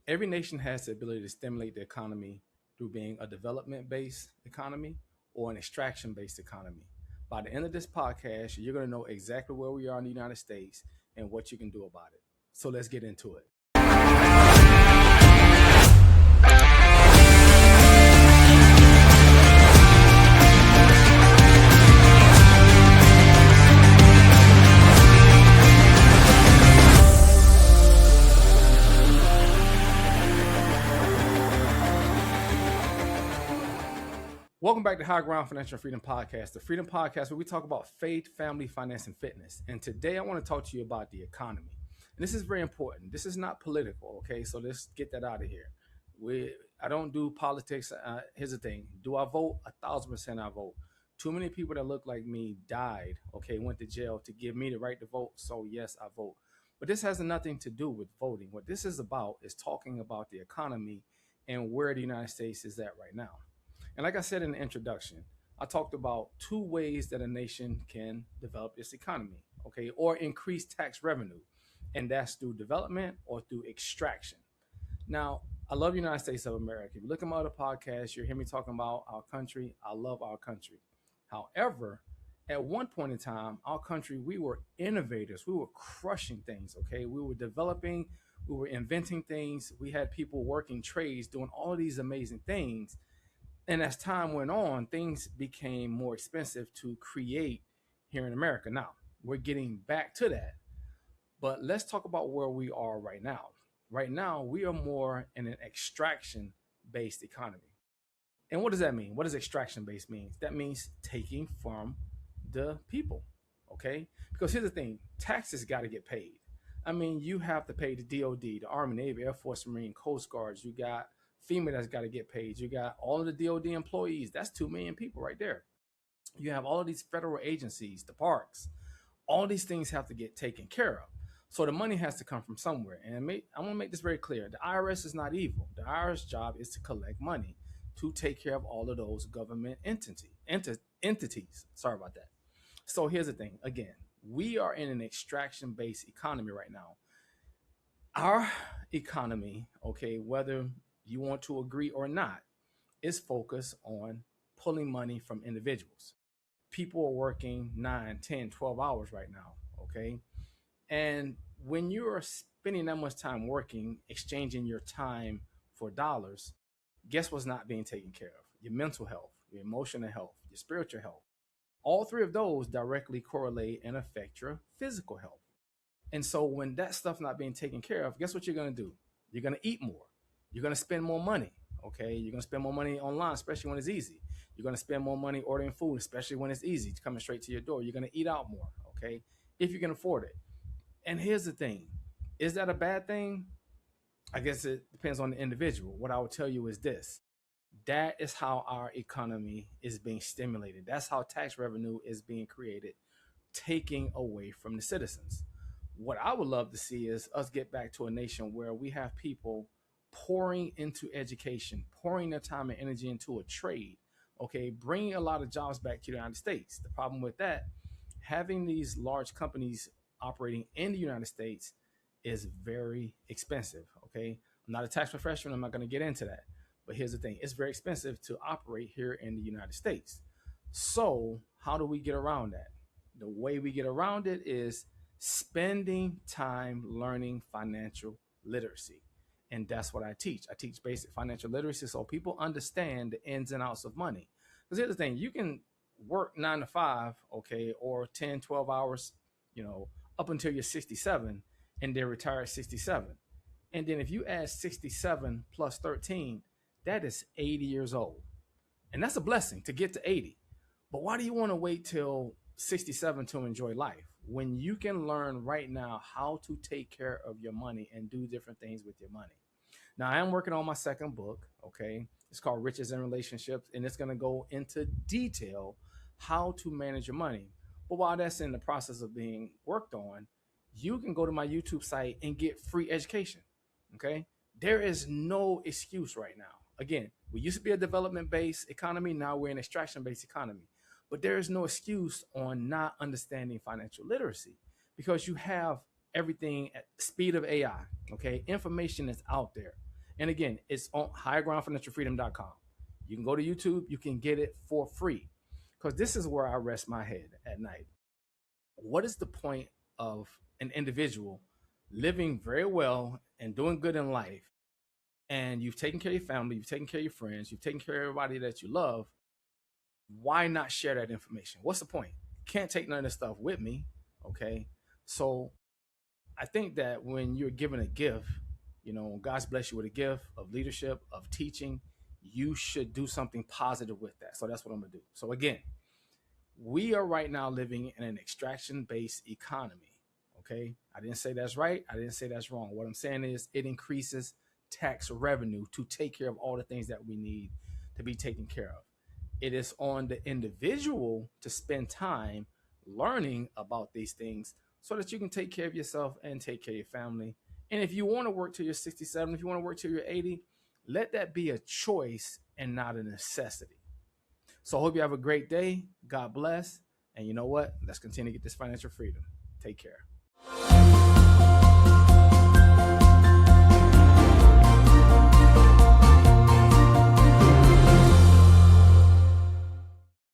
Every nation has the ability to stimulate the economy through being a development based economy or an extraction based economy. By the end of this podcast, you're going to know exactly where we are in the United States and what you can do about it. So let's get into it. Welcome back to High Ground Financial Freedom Podcast, the Freedom Podcast where we talk about faith, family, finance, and fitness. And today I want to talk to you about the economy. And this is very important. This is not political, okay? So let's get that out of here. I don't do politics. Here's the thing: do I vote? 1,000% I vote. Too many people that look like me died, okay, went to jail to give me the right to vote. So yes, I vote. But this has nothing to do with voting. What this is about is talking about the economy and where the United States is at right now. And like I said in the introduction, I talked about two ways that a nation can develop its economy, okay, or increase tax revenue. And that's through development or through extraction. Now, I love the United States of America. If you look at my other podcasts, you hear me talking about our country. I love our country. However, at one point in time, our country, we were innovators. We were crushing things, okay? We were developing, we were inventing things. We had people working trades, doing all of these amazing things. And as time went on, things became more expensive to create here in America. Now, we're getting back to that. But let's talk about where we are right now. Right now, we are more in an extraction based economy. And what does that mean? What does extraction based mean? That means taking from the people. Okay? Because here's the thing, taxes got to get paid. I mean, you have to pay the DOD, the Army, Navy, Air Force, Marine, Coast Guards. You got FEMA that's got to get paid. You got all of the DOD employees. That's 2 million people right there. You have all of these federal agencies, the parks. All these things have to get taken care of. So the money has to come from somewhere. And I want to make this very clear. The IRS is not evil. The IRS job is to collect money to take care of all of those government entities. Sorry about that. So here's the thing. Again, we are in an extraction-based economy right now. Our economy, okay, whether you want to agree or not, is focused on pulling money from individuals. People are working 9, 10, 12 hours right now, okay? And when you're spending that much time working, exchanging your time for dollars, guess what's not being taken care of? Your mental health, your emotional health, your spiritual health. All three of those directly correlate and affect your physical health. And so when that stuff's not being taken care of, guess what you're going to do? You're going to eat more. You're going to spend more money. Okay. You're going to spend more money online, especially when it's easy. You're going to spend more money ordering food, especially when it's easy, coming straight to your door. You're going to eat out more. Okay. If you can afford it. And here's the thing, is that a bad thing? I guess it depends on the individual. What I would tell you is this: that is how our economy is being stimulated. That's how tax revenue is being created, taking away from the citizens. What I would love to see is us get back to a nation where we have people pouring into education, pouring their time and energy into a trade, okay, bringing a lot of jobs back to the United States. The problem with that, having these large companies operating in the United States is very expensive, okay? I'm not a tax professional. I'm not going to get into that. But here's the thing. It's very expensive to operate here in the United States. So how do we get around that? The way we get around it is spending time learning financial literacy. And that's what I teach. I teach basic financial literacy so people understand the ins and outs of money. Because here's the thing, you can work 9 to 5, okay, or 10, 12 hours, up until you're 67 and then retire at 67. And then if you add 67 plus 13, that is 80 years old. And that's a blessing to get to 80. But why do you want to wait till 67 to enjoy life when you can learn right now how to take care of your money and do different things with your money? Now, I am working on my second book, okay? It's called Riches and Relationships, and it's going to go into detail how to manage your money. But while that's in the process of being worked on, you can go to my YouTube site and get free education, okay? There is no excuse right now. Again, we used to be a development-based economy. Now we're an extraction-based economy. But there is no excuse on not understanding financial literacy because you have everything at the speed of AI, okay? Information is out there. And again, it's on highergroundfinancialfreedom.com. You can go to YouTube, you can get it for free. Because this is where I rest my head at night. What is the point of an individual living very well and doing good in life, and you've taken care of your family, you've taken care of your friends, you've taken care of everybody that you love? Why not share that information? What's the point? Can't take none of this stuff with me. Okay. So I think that when you're given a gift, God's blessed you with a gift of leadership, of teaching, you should do something positive with that. So that's what I'm going to do. So again, we are right now living in an extraction-based economy. Okay. I didn't say that's right. I didn't say that's wrong. What I'm saying is it increases tax revenue to take care of all the things that we need to be taken care of. It is on the individual to spend time learning about these things so that you can take care of yourself and take care of your family. And if you want to work till you're 67, if you want to work till you're 80, let that be a choice and not a necessity. So I hope you have a great day. God bless. And you know what? Let's continue to get this financial freedom. Take care.